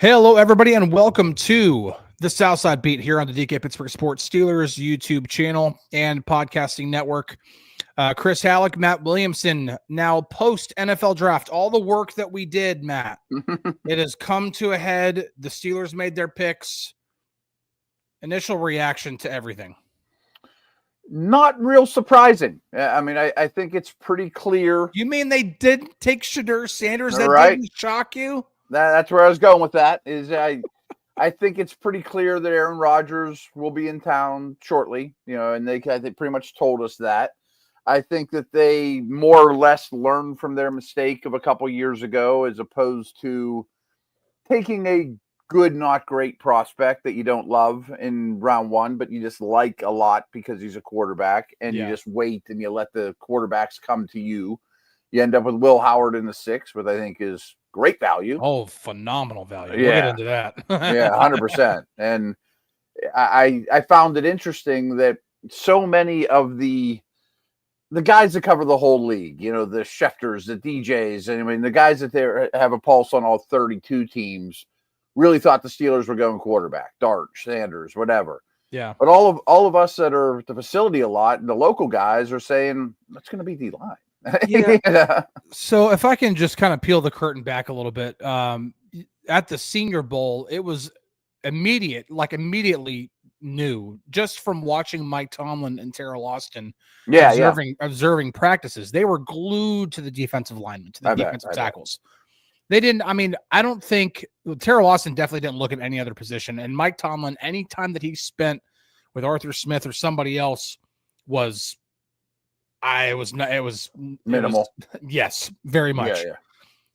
Hello, everybody, and welcome to the Southside Beat here on the DK Pittsburgh Sports Steelers YouTube channel and podcasting network. Chris Halicke, Matt Williamson, now post-NFL draft. All the work that we did, Matt, it has come to a head. The Steelers made their picks. Initial reaction to everything. Not real surprising. I mean, I think it's pretty clear. You mean they didn't take Shedeur Sanders? That didn't shock you? That's where I was going with that. I think it's pretty clear that Aaron Rodgers will be in town shortly, and they pretty much told us that. I think that they more or less learned from their mistake of a couple years ago, as opposed to taking a good, not great prospect that you don't love in round one, but you just like a lot because he's a quarterback, and you just wait and you let the quarterbacks come to you. You end up with Will Howard in the 6th, which I think is great value. Oh, phenomenal value. We'll get into that. Yeah, 100%. And I found it interesting that so many of the guys that cover the whole league, the Schefters, the DJs, and I mean, the guys that have a pulse on all 32 teams really thought the Steelers were going quarterback, Dart, Sanders, whatever. Yeah. But all of us that are at the facility a lot, and the local guys are saying, that's going to be D-line. Yeah. So if I can just kind of peel the curtain back a little bit, at the Senior Bowl, it was immediately new, just from watching Mike Tomlin and Terrell Austin observing practices. They were glued to the defensive linemen, to the defensive tackles. They didn't, I don't think Terrell Austin definitely didn't look at any other position. And Mike Tomlin, any time that he spent with Arthur Smith or somebody else was minimal. Yes, very much. Yeah.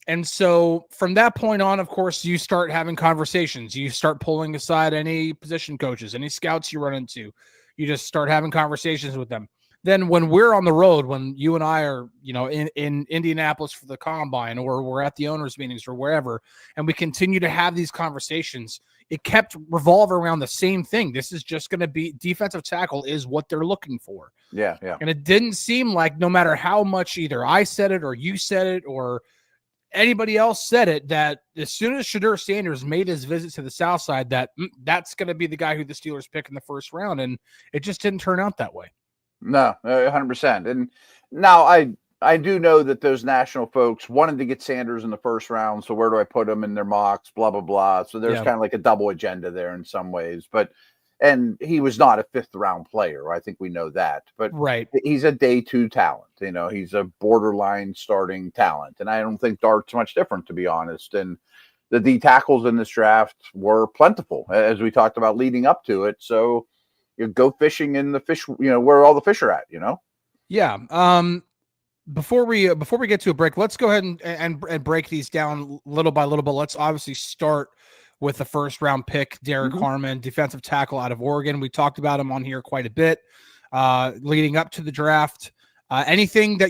And so from that point on, of course, you start having conversations. You start pulling aside any position coaches, any scouts you run into. You just start having conversations with them. Then when we're on the road, when you and I are, in Indianapolis for the combine, or we're at the owners' meetings or wherever, and we continue to have these conversations, it kept revolving around the same thing. This is just going to be defensive tackle is what they're looking for. Yeah. And it didn't seem like, no matter how much either I said it or you said it or anybody else said it, that as soon as Shedeur Sanders made his visit to the South Side, that's going to be the guy who the Steelers pick in the first round. And it just didn't turn out that way. No, 100%. And now I do know that those national folks wanted to get Sanders in the first round. So where do I put him in their mocks, blah, blah, blah. So there's kind of like a double agenda there in some ways, and he was not a 5th round player. I think we know that, but he's a day 2 talent. He's a borderline starting talent. And I don't think Dart's much different, to be honest. And the D tackles in this draft were plentiful, as we talked about leading up to it. So you go fishing in the fish, where all the fish are at, Yeah. Before we get to a break, let's go ahead and break these down little by little. But let's obviously start with the first round pick, Derek Harmon, defensive tackle out of Oregon. We talked about him on here quite a bit leading up to the draft. Anything that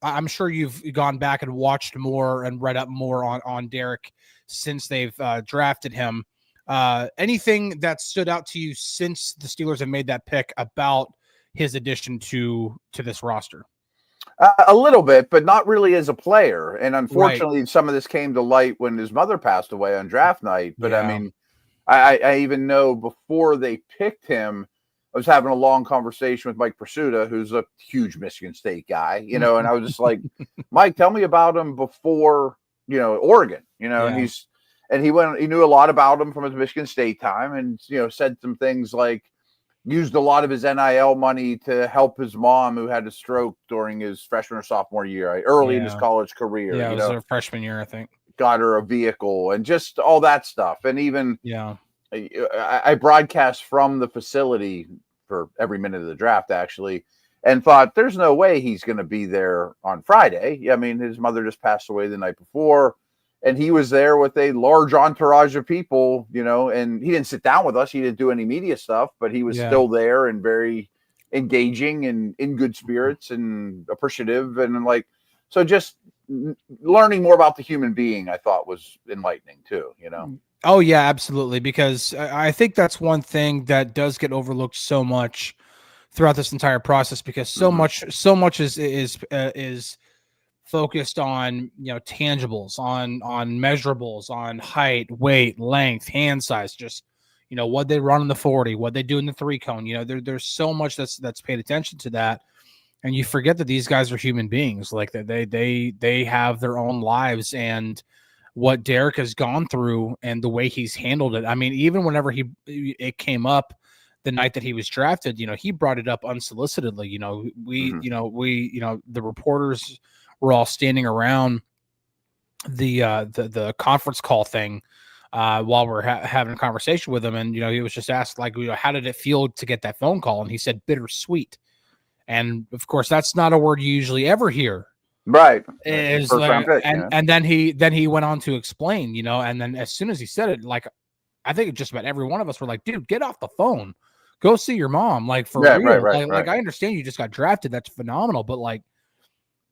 I'm sure you've gone back and watched more and read up more on Derek since they've drafted him. Anything that stood out to you since the Steelers have made that pick about his addition to this roster? A little bit, but not really as a player. And unfortunately, some of this came to light when his mother passed away on draft night. But I mean, I even know before they picked him, I was having a long conversation with Mike Pursuta, who's a huge Michigan State guy, and I was just like, Mike, tell me about him before, Oregon, and he knew a lot about him from his Michigan State time, and, said some things like, used a lot of his NIL money to help his mom, who had a stroke during his freshman or sophomore year, early in his college career. Yeah, it was her freshman year, I think. Got her a vehicle and just all that stuff. And even I broadcast from the facility for every minute of the draft, actually, and thought there's no way he's going to be there on Friday. I mean, his mother just passed away the night before. And he was there with a large entourage of people, and he didn't sit down with us. He didn't do any media stuff, but he was still there and very engaging and in good spirits and appreciative. And so just learning more about the human being, I thought, was enlightening too, Oh yeah, absolutely. Because I think that's one thing that does get overlooked so much throughout this entire process, because so much is focused on, tangibles, on measurables, on height, weight, length, hand size, just, what they run in the 40, what they do in the 3-cone. There's so much that's paid attention to that. And you forget that these guys are human beings. Like they have their own lives, and what Derek has gone through and the way he's handled it. I mean, even whenever it came up the night that he was drafted, he brought it up unsolicitedly. The reporters were all standing around the conference call thing while we're having a conversation with him. And, he was just asked, like, how did it feel to get that phone call? And he said, bittersweet. And of course, that's not a word you usually ever hear. Right. Is like, and then he went on to explain, and then as soon as he said it, like, I think just about every one of us were like, dude, get off the phone, go see your mom. Like, for real. Right. Like, I understand you just got drafted. That's phenomenal. But like,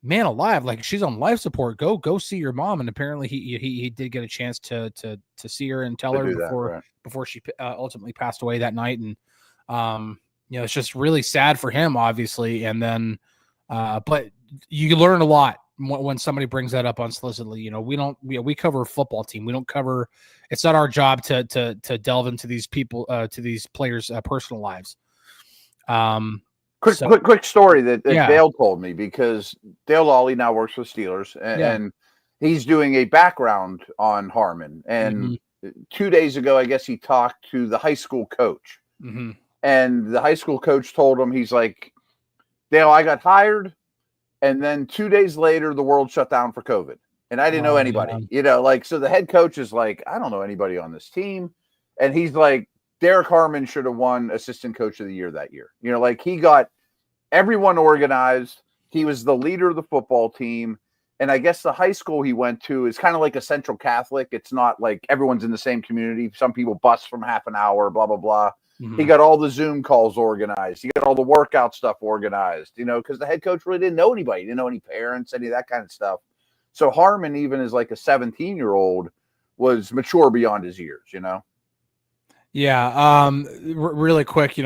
man alive, like, she's on life support. Go see your mom. And apparently he did get a chance to see her and tell her before she ultimately passed away that night. And, it's just really sad for him, obviously. And then, but you learn a lot when somebody brings that up unsolicitedly. We cover a football team. We don't cover, it's not our job to delve into these people, to these players' personal lives. Quick story that Dale told me, because Dale Lawley now works for the Steelers, and he's doing a background on Harmon. And 2 days ago, I guess he talked to the high school coach. Mm-hmm. And the high school coach told him, he's like, Dale, I got hired, and then 2 days later, the world shut down for COVID. And I didn't know anybody, so the head coach is like, I don't know anybody on this team. And he's like, Derek Harmon should have won assistant coach of the year that year. He got everyone organized. He was the leader of the football team. And I guess the high school he went to is kind of like a Central Catholic. It's not like everyone's in the same community. Some people bus from half an hour, blah, blah, blah. Mm-hmm. He got all the Zoom calls organized. He got all the workout stuff organized, because the head coach really didn't know anybody. He didn't know any parents, any of that kind of stuff. So Harmon, even as like a 17-year-old, was mature beyond his years, Yeah. Really quick,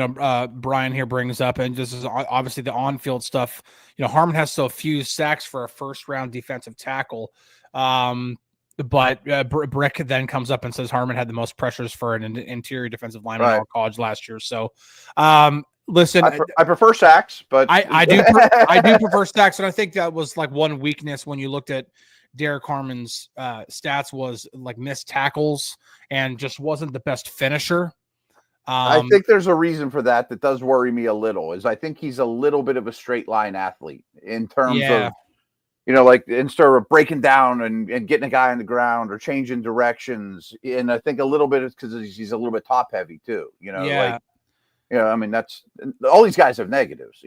Brian here brings up, and this is obviously the on-field stuff. Harmon has so few sacks for a first-round defensive tackle. But Brick then comes up and says Harmon had the most pressures for an interior defensive lineman in all college last year. So, listen, I prefer sacks, but I do prefer sacks, and I think that was like one weakness when you looked at Derek Harmon's stats, was like missed tackles and just wasn't the best finisher. I think there's a reason for that does worry me a little. Is I think he's a little bit of a straight line athlete in terms of, like instead of breaking down and getting a guy on the ground or changing directions. And I think a little bit is because he's a little bit top heavy too, I mean, that's all these guys have negatives,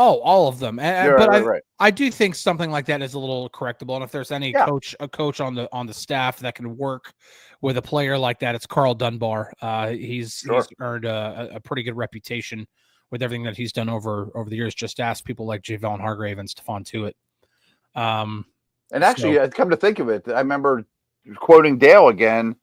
Oh, all of them. But I do think something like that is a little correctable. And if there's any a coach on the staff that can work with a player like that, it's Carl Dunbar. He's earned a pretty good reputation with everything that he's done over the years. Just ask people like Javon Hargrave and Stephon Tuitt. And actually, come to think of it, I remember quoting Dale again.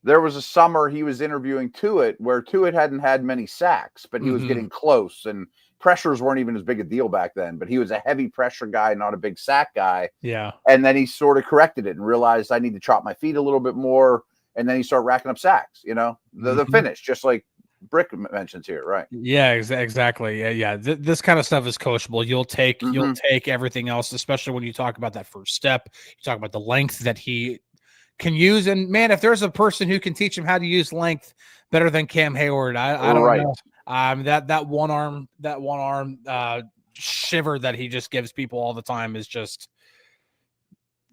There was a summer he was interviewing Tuitt where Tuitt hadn't had many sacks, but he was getting close, and pressures weren't even as big a deal back then. But he was a heavy pressure guy, not a big sack guy. Yeah. And then he sort of corrected it and realized I need to chop my feet a little bit more. And then he started racking up sacks. The finish, just like Brick mentions here, right? Yeah, exactly. Yeah. This kind of stuff is coachable. You'll take everything else, especially when you talk about that first step. You talk about the length that he can use, and man, if there's a person who can teach him how to use length better than Cam Hayward, I don't know. That one arm shiver that he just gives people all the time is just,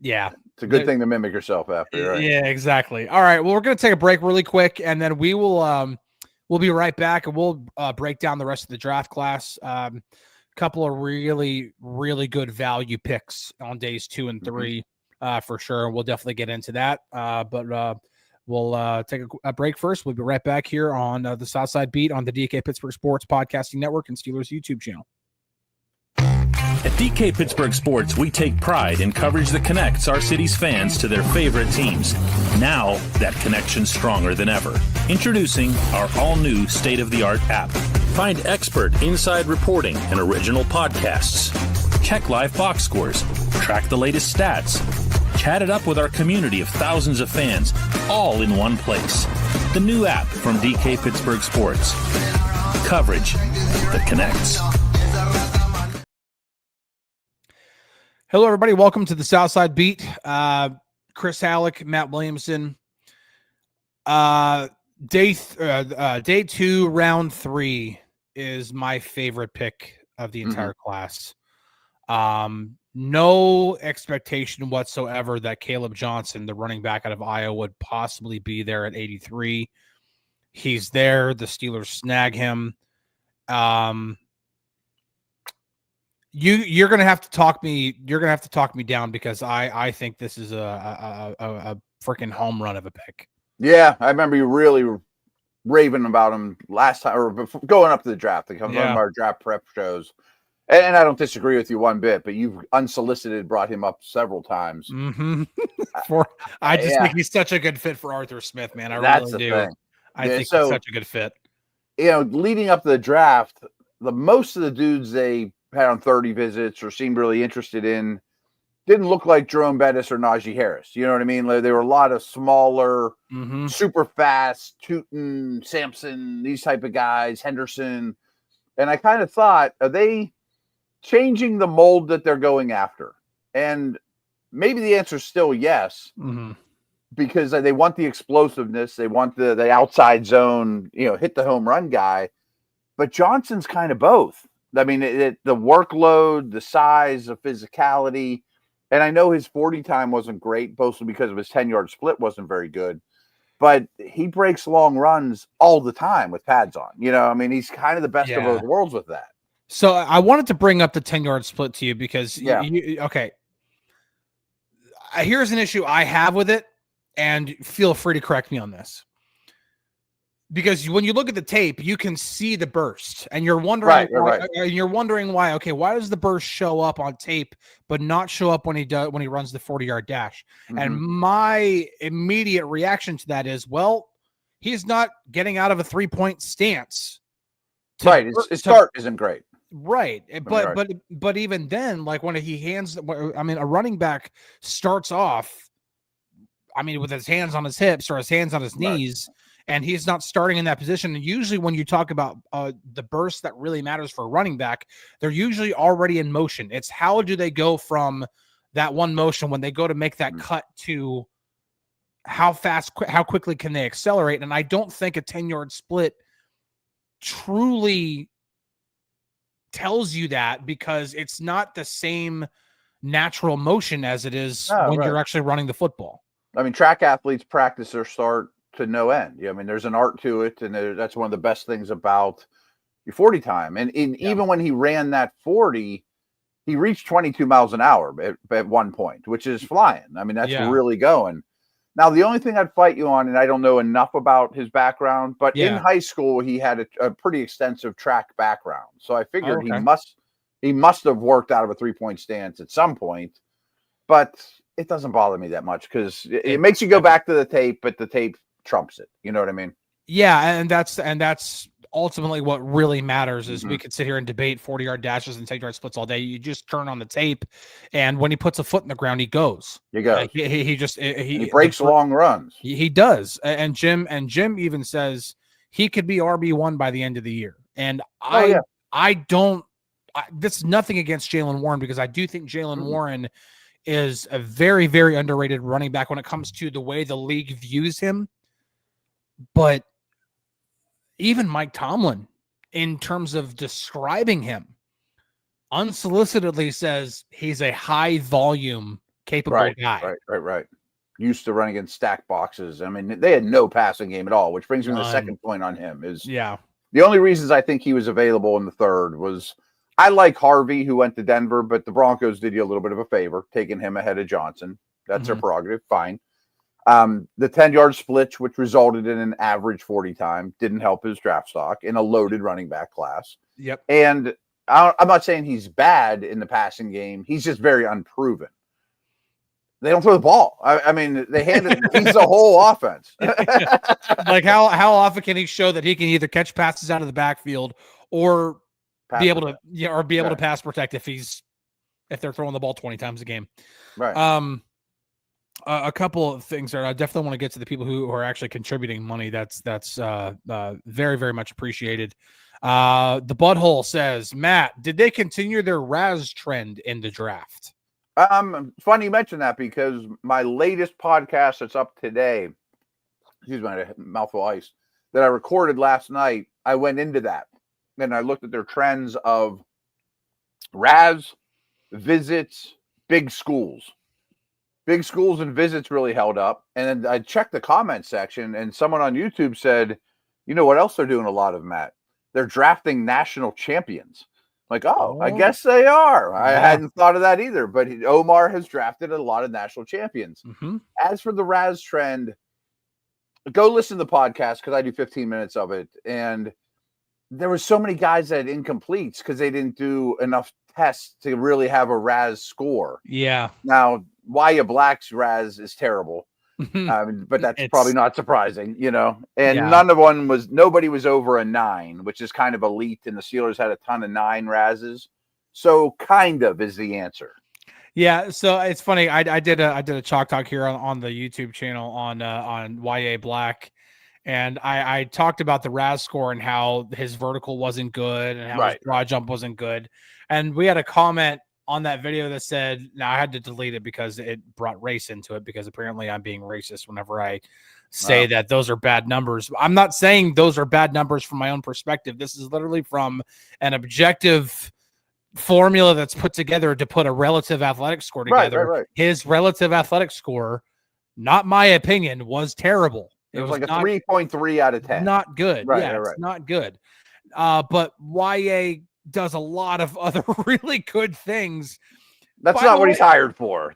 it's a good thing to mimic yourself after, right? Yeah, exactly. All right, well, we're gonna take a break really quick, and then we will we'll be right back, and we'll break down the rest of the draft class. Couple of really, really good value picks on days 2 and 3. For sure. We'll definitely get into that. But we'll take a break first. We'll be right back here on the Southside Beat on the DK Pittsburgh Sports Podcasting Network and Steelers YouTube channel. At DK Pittsburgh Sports, we take pride in coverage that connects our city's fans to their favorite teams. Now, that connection's stronger than ever. Introducing our all-new state-of-the-art app. Find expert inside reporting and original podcasts. check live box scores, track the latest stats, chat it up with our community of thousands of fans, all in one place. The new app from DK Pittsburgh Sports. Coverage that connects. Hello, everybody. Welcome to the Southside Beat. Chris Halicke, Matt Williamson. Day 2, round 3 is my favorite pick of the entire class. No expectation whatsoever that Caleb Johnson, the running back out of Iowa, would possibly be there at 83. He's there. The Steelers snag him. You're gonna have to talk me. You're gonna have to talk me down because I think this is a freaking home run of a pick. Yeah, I remember you really raving about him last time, or before, going up to the draft. It comes on our draft prep shows, and I don't disagree with you one bit. But you've unsolicited brought him up several times. I just think he's such a good fit for Arthur Smith, man. I really do. Thing. I think he's such a good fit. You know, leading up to the draft, most of the dudes they had on 30 visits or seemed really interested in didn't look like Jerome Bettis or Najee Harris. You know what I mean? Like, there were a lot of smaller, super fast, Tootin, Sampson, these type of guys, Henderson. And I kind of thought, are they changing the mold that they're going after? And maybe the answer is still yes, because they want the explosiveness. They want the outside zone, hit the home run guy. But Johnson's kind of both. I mean, the workload, the size, the physicality. And I know his 40 time wasn't great, mostly because of his 10-yard split wasn't very good. But he breaks long runs all the time with pads on. I mean, he's kind of the best of both worlds with that. So I wanted to bring up the 10-yard split to you because, okay, here's an issue I have with it, and feel free to correct me on this. Because when you look at the tape, you can see the burst, and you're wondering, why. Okay, why does the burst show up on tape but not show up when he runs the 40-yard dash? And my immediate reaction to that is, well, he's not getting out of a 3-point stance. His start isn't great. Right, but even then, like when he hands, I mean, a running back starts off, I mean, with his hands on his hips or his hands on his knees. And he's not starting in that position. And usually when you talk about the burst that really matters for a running back, they're usually already in motion. It's how do they go from that one motion when they go to make that cut to how quickly can they accelerate? And I don't think a 10-yard split truly tells you that, because it's not the same natural motion as it is when you're actually running the football. I mean, track athletes practice their start to no end. I mean, there's an art to it, and that's one of the best things about your 40 time. And even when he ran that 40, he reached 22 miles an hour at one point, which is flying. I mean, that's really going. Now, the only thing I'd fight you on, and I don't know enough about his background, but in high school, he had a pretty extensive track background. So I figured he must have worked out of a 3-point stance at some point, but it doesn't bother me that much because it makes you go back to the tape, but the tape trumps it. You know what I mean? Yeah, and that's ultimately what really matters. Is we could sit here and debate 40-yard dashes and 10-yard splits all day. You just turn on the tape, and when he puts a foot in the ground, he goes. You go. He breaks long runs. He does. And Jim even says he could be RB1 by the end of the year. And this is nothing against Jaylen Warren, because I do think Jaylen Warren is a very, very underrated running back when it comes to the way the league views him. But even Mike Tomlin, in terms of describing him, unsolicitedly says he's a high volume capable guy. Right. Used to run against stack boxes. I mean, they had no passing game at all, which brings me to the second point on him. The only reasons I think he was available in the third was I like Harvey, who went to Denver, but the Broncos did you a little bit of a favor, taking him ahead of Johnson. That's their prerogative. Fine. The 10-yard split, which resulted in an average 40 time, didn't help his draft stock in a loaded running back class. Yep. And I'm not saying he's bad in the passing game. He's just very unproven. They don't throw the ball. I mean, they hand it. He's the whole offense. Like how often can he show that he can either catch passes out of the backfield or be able to pass protect if he's if they're throwing the ball 20 times a game. Right. A couple of things there. I definitely want to get to the people who are actually contributing money. That's very, very much appreciated. The Butthole says, Matt, did they continue their Raz trend in the draft? Funny you mentioned that because my latest podcast that's up today, excuse me, mouthful of ice, that I recorded last night, I went into that and I looked at their trends of Raz, visits, big schools. Big schools and visits really held up. And then I checked the comment section and someone on YouTube said, you know what else they're doing a lot of, Matt? They're drafting national champions. Like, I guess they are. I hadn't thought of that either. But Omar has drafted a lot of national champions. Mm-hmm. As for the Raz trend, go listen to the podcast because I do 15 minutes of it. And there were so many guys that had incompletes because they didn't do enough tests to really have a Raz score. Yeah. Now, Waya Black's Raz is terrible. But that's probably not surprising, you know. And nobody was over a 9, which is kind of elite. And the Steelers had a ton of 9 Razes, so kind of is the answer. Yeah, so it's funny. I did a chalk talk here on the YouTube channel on YA Black, and I talked about the Raz score and how his vertical wasn't good and how his draw jump wasn't good. And we had a comment on that video that said, now I had to delete it because it brought race into it, because apparently I'm being racist whenever I say that those are bad numbers. I'm not saying those are bad numbers from my own perspective. This is literally from an objective formula that's put together to put a relative athletic score together. Right. His relative athletic score, not my opinion, was terrible. It was like a 3.3 out of 10. Not good. It's not good. But YA does a lot of other really good things. That's not what he's hired for.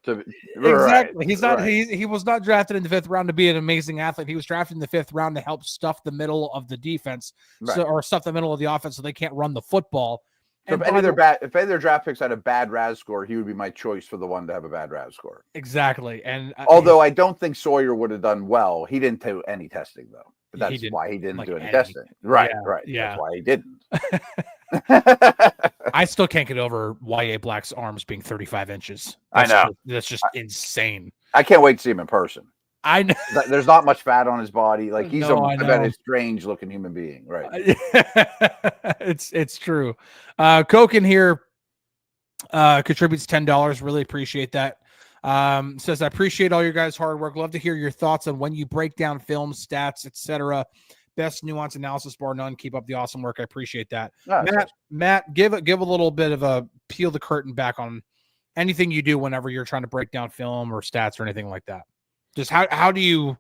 Exactly. He's not. He was not drafted in the 5th round to be an amazing athlete. He was drafted in the 5th round to help stuff the middle of the defense, or stuff the middle of the offense, so they can't run the football. So if any of their draft picks had a bad Raz score, he would be my choice for the one to have a bad Raz score. Exactly. And although I don't think Sawyer would have done well, he didn't do any testing though. But that's why he didn't do any testing. Right. Yeah. That's why he didn't. I still can't get over YA Black's arms being 35 inches. I know. That's just insane. I can't wait to see him in person. I know. There's not much fat on his a very strange looking human being. Right. It's true. Coke in here contributes $10. Really appreciate that. Says, I appreciate all your guys' hard work. Love to hear your thoughts on when you break down film, stats, etc. Best nuance analysis bar none. Keep up the awesome work. I appreciate that. Matt, give a little bit of a peel the curtain back on anything you do whenever you're trying to break down film or stats or anything like that. Just how do you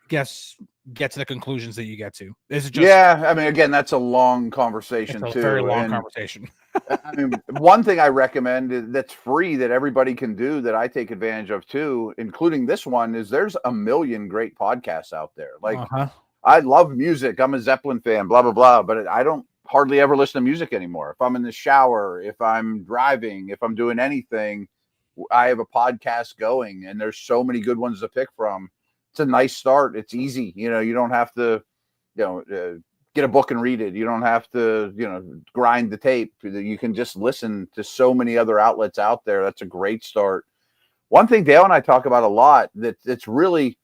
get to the conclusions that you get to? Is it just I mean, again, that's a long conversation too. Very long conversation. I mean, one thing I recommend that's free that everybody can do that I take advantage of too, including this one, is there's a million great podcasts out there. Like I love music. I'm a Zeppelin fan, blah, blah, blah, but I don't hardly ever listen to music anymore. If I'm in the shower, if I'm driving, if I'm doing anything, I have a podcast going, and there's so many good ones to pick from. It's a nice start. It's easy. You know, you don't have to, get a book and read it. You don't have to, grind the tape. You can just listen to so many other outlets out there. That's a great start. One thing Dale and I talk about a lot that's really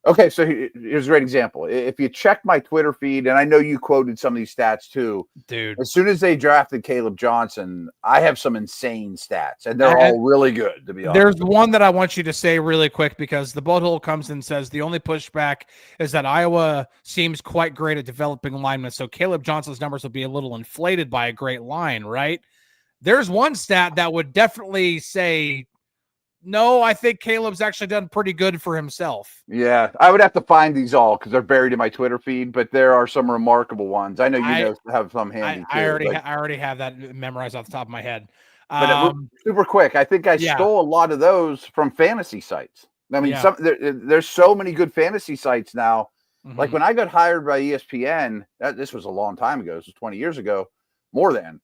okay. So here's a great example. If you check my Twitter feed, and I know you quoted some of these stats too, dude, as soon as they drafted Caleb Johnson, I have some insane stats, and they're all really good, to be honest. There's one that I want you to say really quick, because the butthole comes and says the only pushback is that Iowa seems quite great at developing linemen, so Caleb Johnson's numbers will be a little inflated by a great line, right? There's one stat that would definitely say, no, I think Caleb's actually done pretty good for himself. Yeah, I would have to find these all because they're buried in my Twitter feed, but there are some remarkable ones. I know you have some handy too. I already have that memorized off the top of my head. But super quick, I think I stole a lot of those from fantasy sites. I mean, there's so many good fantasy sites now. Mm-hmm. Like when I got hired by ESPN, this was a long time ago. This was 20 years ago, more than.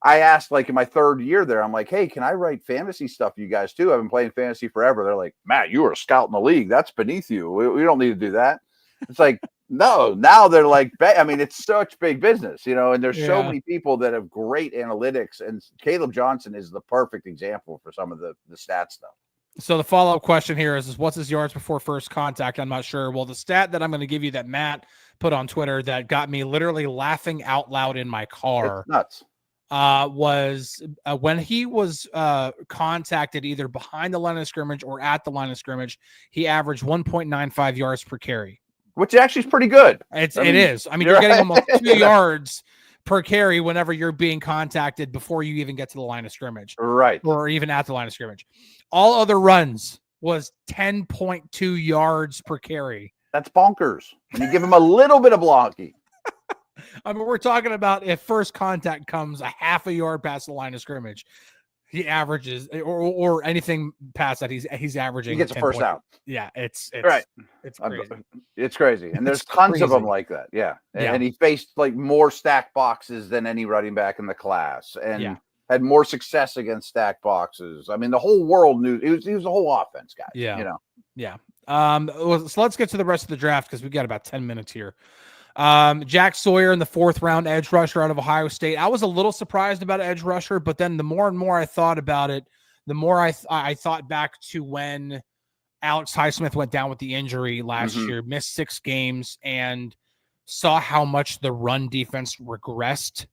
I asked, like, in my 3rd year there, I'm like, hey, can I write fantasy stuff for you guys too? I've been playing fantasy forever. They're like, Matt, you were a scout in the league. That's beneath you. We don't need to do that. It's like, No, now they're like, I mean, it's such big business, and there's so Yeah. many people that have great analytics, and Caleb Johnson is the perfect example for some of the stats stuff. So the follow-up question here is what's his yards before first contact? I'm not sure. Well, the stat that I'm going to give you that Matt put on Twitter that got me literally laughing out loud in my car It's nuts. Was when he was contacted either behind the line of scrimmage or at the line of scrimmage, he averaged 1.95 yards per carry. Which actually is pretty good. It is. I mean, you're getting almost 2 yards per carry whenever you're being contacted before you even get to the line of scrimmage. Right. Or even at the line of scrimmage. All other runs was 10.2 yards per carry. That's bonkers. And you give him a little bit of blocking. I mean, we're talking about if first contact comes a half a yard past the line of scrimmage, he averages or anything past that he's averaging. He gets a first down. Yeah, it's right. It's crazy. It's crazy, and there's tons of them like that. Yeah, and he faced like more stacked boxes than any running back in the class, and had more success against stacked boxes. I mean, the whole world knew he was a whole offense guy. Yeah, yeah. So let's get to the rest of the draft because we've got about 10 minutes here. Jack Sawyer in the 4th round, edge rusher out of Ohio State. I was a little surprised about edge rusher, but then the more and more I thought about it, the more I thought back to when Alex Highsmith went down with the injury last year, missed 6 games, and saw how much the run defense regressed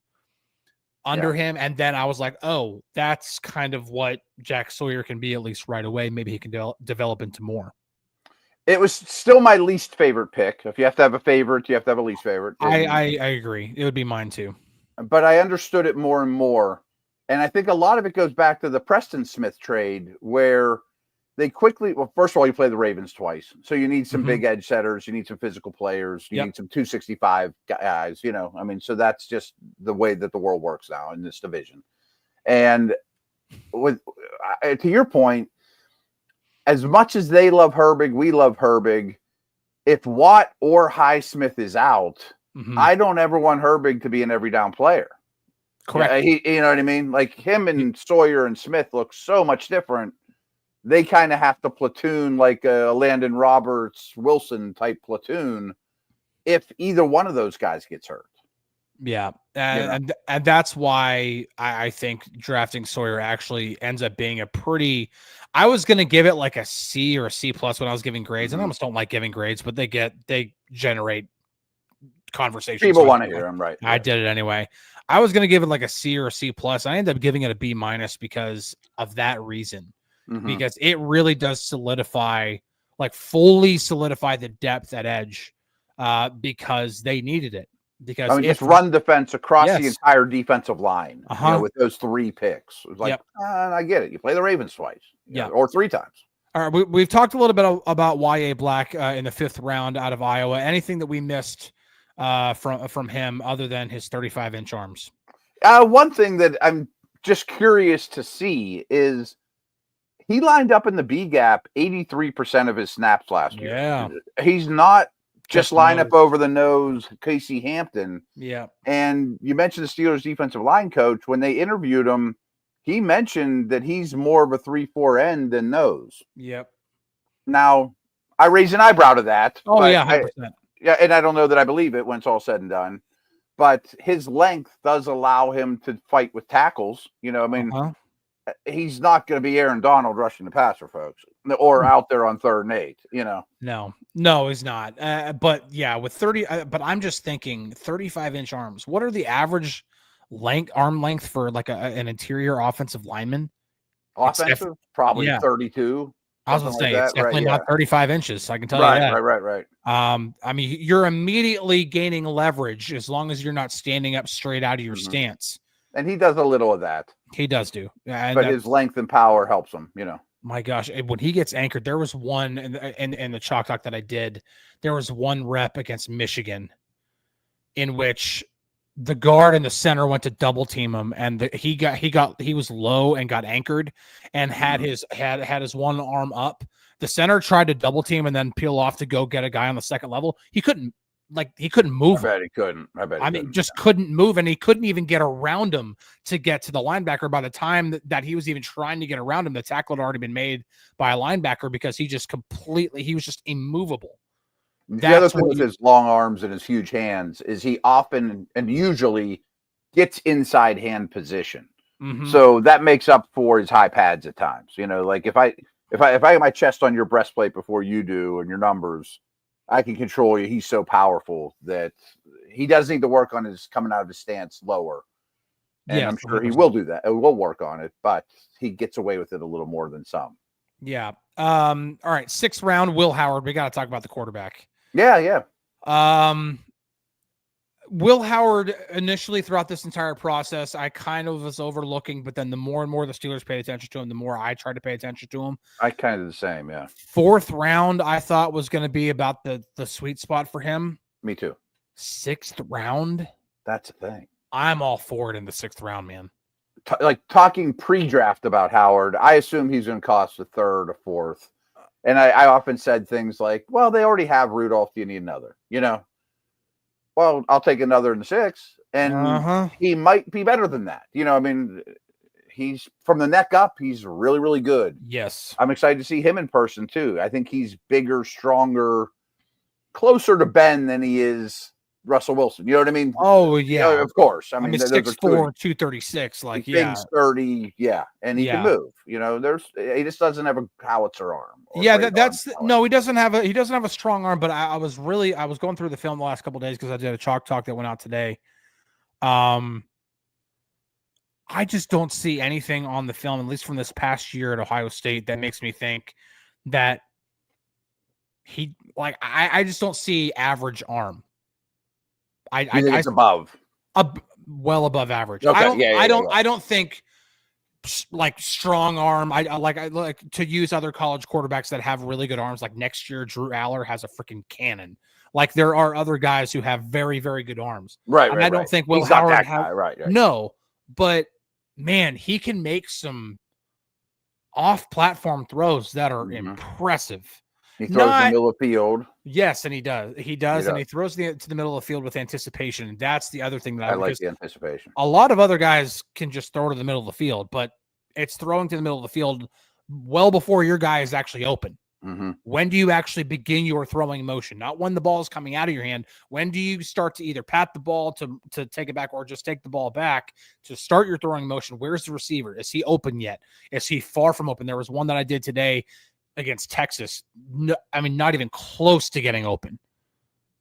under him. And then I was like, oh, that's kind of what Jack Sawyer can be, at least right away. Maybe he can develop into more. It was still my least favorite pick. If you have to have a favorite, you have to have a least favorite. I agree. It would be mine too. But I understood it more and more. And I think a lot of it goes back to the Preston Smith trade where they quickly, well, first of all, you play the Ravens twice. So you need some big edge setters. You need some physical players. You need some 265 guys, I mean, so that's just the way that the world works now in this division. And with to your point, as much as they love Herbig, we love Herbig. If Watt or Highsmith is out, I don't ever want Herbig to be an every down player. Correct. You know what I mean? Like him and Sawyer and Smith look so much different. They kind of have to platoon like a Landon Roberts, Wilson type platoon if either one of those guys gets hurt. Yeah. And that's why I think drafting Sawyer actually ends up being a pretty, I was going to give it like a C or a C plus when I was giving grades. And I almost don't like giving grades, but they generate conversation. People want to hear them, right? I did it anyway. I was going to give it like a C or a C plus. I ended up giving it a B minus because of that reason, because it really does fully solidify the depth at edge because they needed it. Because just run defense across the entire defensive line with those 3 picks. It was like, I get it. You play the Ravens twice, or 3 times. All right, we've talked a little bit about Y.A. Black in the 5th round out of Iowa. Anything that we missed from him other than his 35-inch arms? One thing that I'm just curious to see is he lined up in the B gap 83% of his snaps last year. Yeah, he's not just line up over the nose, Casey Hampton. Yeah. And you mentioned the Steelers defensive line coach. When they interviewed him, he mentioned that he's more of a 3-4 end than nose. Yep. Now, I raise an eyebrow to that. Oh, yeah, 100%. And I don't know that I believe it when it's all said and done. But his length does allow him to fight with tackles. I mean, he's not going to be Aaron Donald rushing the passer, folks, or out there on 3rd and 8, No, he's not. But yeah, with 30, but I'm just thinking 35-inch arms. What are the average arm length for like an interior offensive lineman? Offensive, probably 32. I was going to say, it's definitely not 35 inches. So I can tell you that. Right. I mean, you're immediately gaining leverage as long as you're not standing up straight out of your stance. And he does a little of that. He does do. But his length and power helps him, My gosh, when he gets anchored, there was one in the Chalk Talk that I did. There was one rep against Michigan in which the guard and the center went to double team him, and he was low and got anchored and had his one arm up. The center tried to double team and then peel off to go get a guy on the second level. He couldn't move. I bet he couldn't. Couldn't move, and he couldn't even get around him to get to the linebacker. By the time that he was even trying to get around him, the tackle had already been made by a linebacker because he was just immovable. The other thing with his long arms and his huge hands is he often and usually gets inside hand position. So that makes up for his high pads at times. You know, like if I get my chest on your breastplate before you do and your numbers, I can control you. He's so powerful that he does need to work on his coming out of his stance lower. And I'm sure 100%. He will do that. It will work on it, but he gets away with it a little more than some. Yeah. All right. 6th round, Will Howard. We got to talk about the quarterback. Yeah. Will Howard, initially throughout this entire process, I kind of was overlooking, but then the more and more the Steelers paid attention to him, the more I tried to pay attention to him. I kind of the same, yeah. 4th round, I thought was going to be about the sweet spot for him. Me too. 6th round? That's the thing. I'm all for it in the 6th round, man. Like talking pre-draft about Howard, I assume he's going to cost a 3rd or 4th. And I often said things like, well, they already have Rudolph. Do you need another? You know? Well, I'll take another in the 6th, and he might be better than that. You know, I mean, he's from the neck up. He's really, really good. Yes. I'm excited to see him in person too. I think he's bigger, stronger, closer to Ben than he is Russell Wilson. You know what I mean? Oh, yeah. You know, of course. I mean 6'4", 236. Like, big, sturdy, and he can move. You know, he just doesn't have a howitzer arm. Yeah, he doesn't have a strong arm. But I was going through the film the last couple of days because I did a chalk talk that went out today. I just don't see anything on the film, at least from this past year at Ohio State, that makes me think that I just don't see average arm. I think it's above, well above average. Okay. I don't think like strong arm. I like to use other college quarterbacks that have really good arms. Like next year, Drew Aller has a freaking cannon. Like there are other guys who have very, very good arms. Right. And I don't think Will Howard has. Right. No, but man, he can make some off-platform throws that are impressive. He throws the middle of the field. Yes, and he does. He does, and he throws to the middle of the field with anticipation. And that's the other thing that I like the anticipation. A lot of other guys can just throw to the middle of the field, but it's throwing to the middle of the field well before your guy is actually open. When do you actually begin your throwing motion? Not when the ball is coming out of your hand. When do you start to either pat the ball to take it back or just take the ball back to start your throwing motion? Where's the receiver? Is he open yet? Is he far from open? There was one that I did today against Texas. No, I mean, not even close to getting open.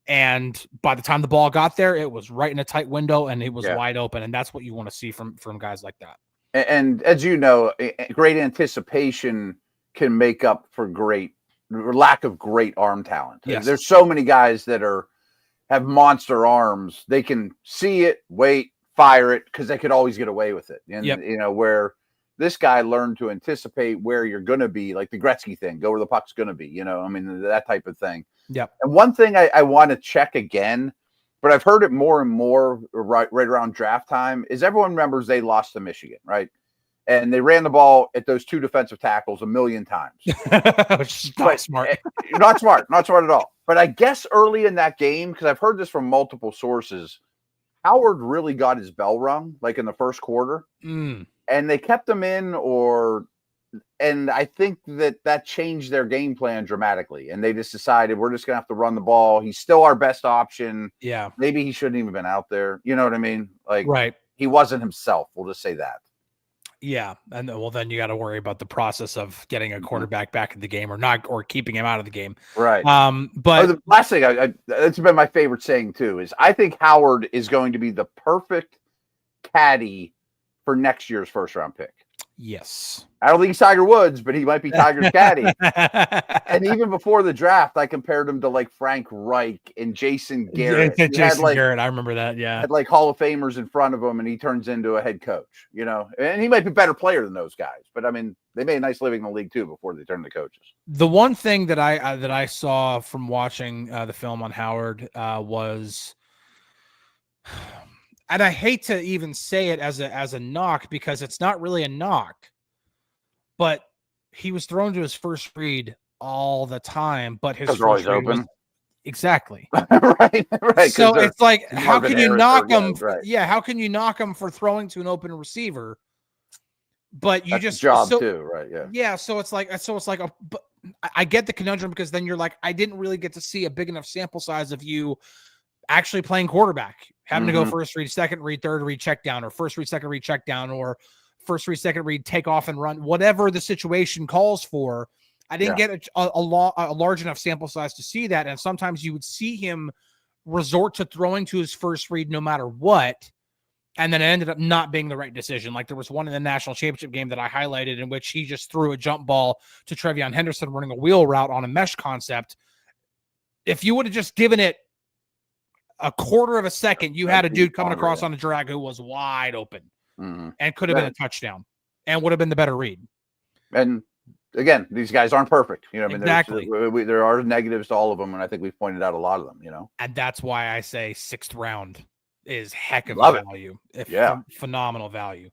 And by the time the ball got there, it was right in a tight window and it was wide open. And that's what you want to see from guys like that. And as you know, great anticipation can make up for lack of great arm talent. Yes. There's so many guys that have monster arms. They can see it, wait, fire it, because they could always get away with it. And you know, where this guy learned to anticipate where you're going to be, like the Gretzky thing, go where the puck's going to be, you know, I mean, that type of thing. Yep. And one thing I want to check again, but I've heard it more and more right around draft time, is everyone remembers they lost to Michigan, right? And they ran the ball at those 2 defensive tackles 1,000,000 times. Not smart. Not smart at all. But I guess early in that game, because I've heard this from multiple sources, Howard really got his bell rung, like in the first quarter. And they kept him in, and I think that changed their game plan dramatically. And they just decided we're just going to have to run the ball. He's still our best option. Yeah. Maybe he shouldn't even been out there. You know what I mean? Like, right. He wasn't himself. We'll just say that. Yeah. And well, then you got to worry about the process of getting a quarterback back in the game or keeping him out of the game. Right. But the last thing, that's been my favorite saying too, is I think Howard is going to be the perfect caddy for next year's first round pick. Yes. I don't think he's Tiger Woods, but he might be Tiger's caddy. And even before the draft, I compared him to like Frank Reich and Jason Garrett. Garrett, I remember that. Yeah. Had like Hall of Famers in front of him, and he turns into a head coach, you know, and he might be a better player than those guys. But I mean, they made a nice living in the league too before they turned to coaches. The one thing that I saw from watching the film on Howard was, and I hate to even say it as a knock because it's not really a knock, but he was thrown to his first read all the time. But his first read open. Exactly. right. So it's like, how can you knock him? Right. Yeah, how can you knock him for throwing to an open receiver? But you That's just job too, right? Yeah. Yeah. So it's like, I get the conundrum because then you're like, I didn't really get to see a big enough sample size of you actually playing quarterback, having to go first read, second read, third read, check down, or first read, second read, check down, or first read, second read, take off and run, whatever the situation calls for. I didn't get a large enough sample size to see that. And sometimes you would see him resort to throwing to his first read no matter what. And then it ended up not being the right decision. Like there was one in the national championship game that I highlighted in which he just threw a jump ball to Trevion Henderson running a wheel route on a mesh concept. If you would have just given it a quarter of a second, you had a dude coming across on a drag who was wide open and could have been a touchdown and would have been the better read. And again, these guys aren't perfect. You know, I mean, exactly. There are negatives to all of them, and I think we've pointed out a lot of them, you know. And that's why I say 6th round is heck of value. Phenomenal value.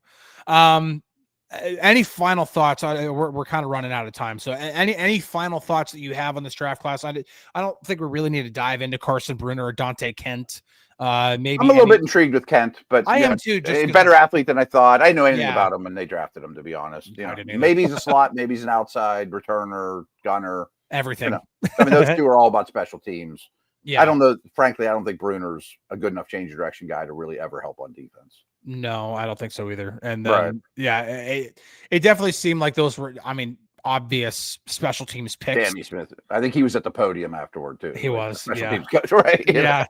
Any final thoughts? We're kind of running out of time. So any final thoughts that you have on this draft class? I don't think we really need to dive into Carson Bruner or Dante Kent. Maybe I'm a little bit intrigued with Kent, but I am too. A better athlete than I thought. I didn't know anything about him when they drafted him, to be honest. You know, maybe he's a slot, maybe he's an outside returner, gunner, everything. You know. I mean, those two are all about special teams. Yeah. I don't know. Frankly, I don't think Bruner's a good enough change of direction guy to really ever help on defense. No, I don't think so either. And then, it definitely seemed like those were, obvious special teams picks. Danny Smith. I think he was at the podium afterward too. He was. Special teams coach, right? Yeah.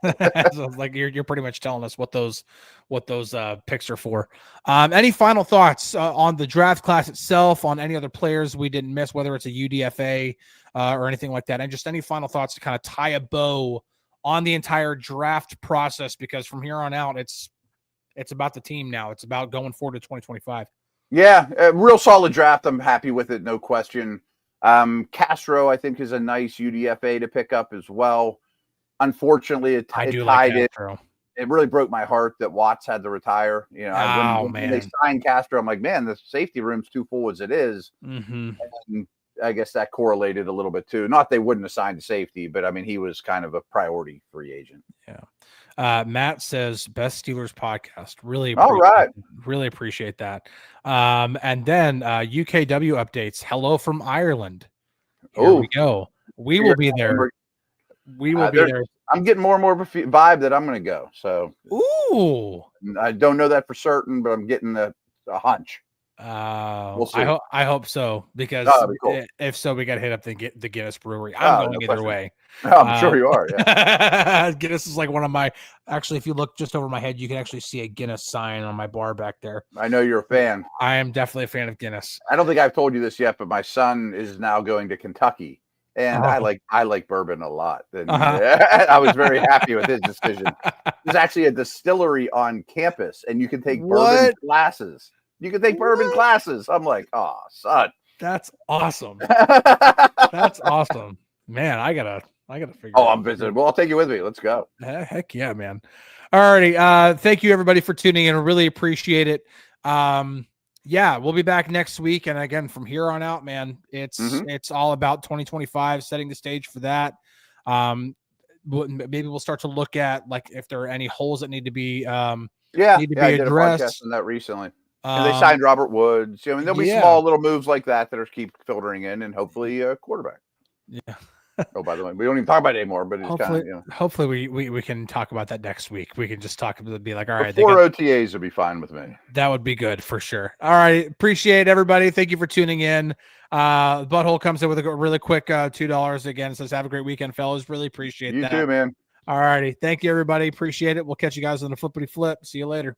So like you're pretty much telling us what those picks are for. Any final thoughts on the draft class itself, on any other players we didn't miss, whether it's a UDFA or anything like that, and just any final thoughts to kind of tie a bow on the entire draft process, because from here on out, it's about the team now. It's about going forward to 2025. Yeah, a real solid draft. I'm happy with it, no question. Castro, I think, is a nice UDFA to pick up as well. Unfortunately, it tied it. It really broke my heart that Watts had to retire. You know, when they signed Castro, I'm like, man, the safety room's too full as it is. And I guess that correlated a little bit too. Not they wouldn't have signed a safety, but I mean, he was kind of a priority free agent. Yeah. Matt says best Steelers podcast. Really appreciate that. And then UKW updates. Hello from Ireland. Here we go. We will be there. We will be there. I'm getting more and more of a vibe that I'm going to go. So, I don't know that for certain, but I'm getting a hunch. We'll see. I hope so, because if so, we got to hit up the Guinness Brewery. I'm going either way. I'm sure you are. Yeah. Guinness is like one of my. Actually, if you look just over my head, you can actually see a Guinness sign on my bar back there. I know you're a fan. I am definitely a fan of Guinness. I don't think I've told you this yet, but my son is now going to Kentucky, and I like bourbon a lot. And I was very happy with his decision. There's actually a distillery on campus, and you can take bourbon classes. You can take bourbon classes. I'm like, oh, son. That's awesome. That's awesome. Man, I gotta figure it out. I'm visiting. Well, I'll take you with me. Let's go. Heck yeah, man. Alrighty. Thank you everybody for tuning in. I really appreciate it. We'll be back next week. And again, from here on out, man, it's all about 2025, setting the stage for that. Maybe we'll start to look at like if there are any holes that need to be addressed. I did a podcast on that recently. And they signed Robert Woods. I mean, there'll be small little moves like that are keep filtering in, and hopefully a quarterback. Yeah. Oh, by the way, we don't even talk about it anymore, but it's kind of, hopefully we can talk about that next week. We can just talk about it, be like, all right, OTAs would be fine with me. That would be good for sure. All right. Appreciate everybody. Thank you for tuning in. Butthole comes in with a really quick $2 again. Says, have a great weekend, fellas. Really appreciate that. You too, man. All righty. Thank you, everybody. Appreciate it. We'll catch you guys on the flippity flip. See you later.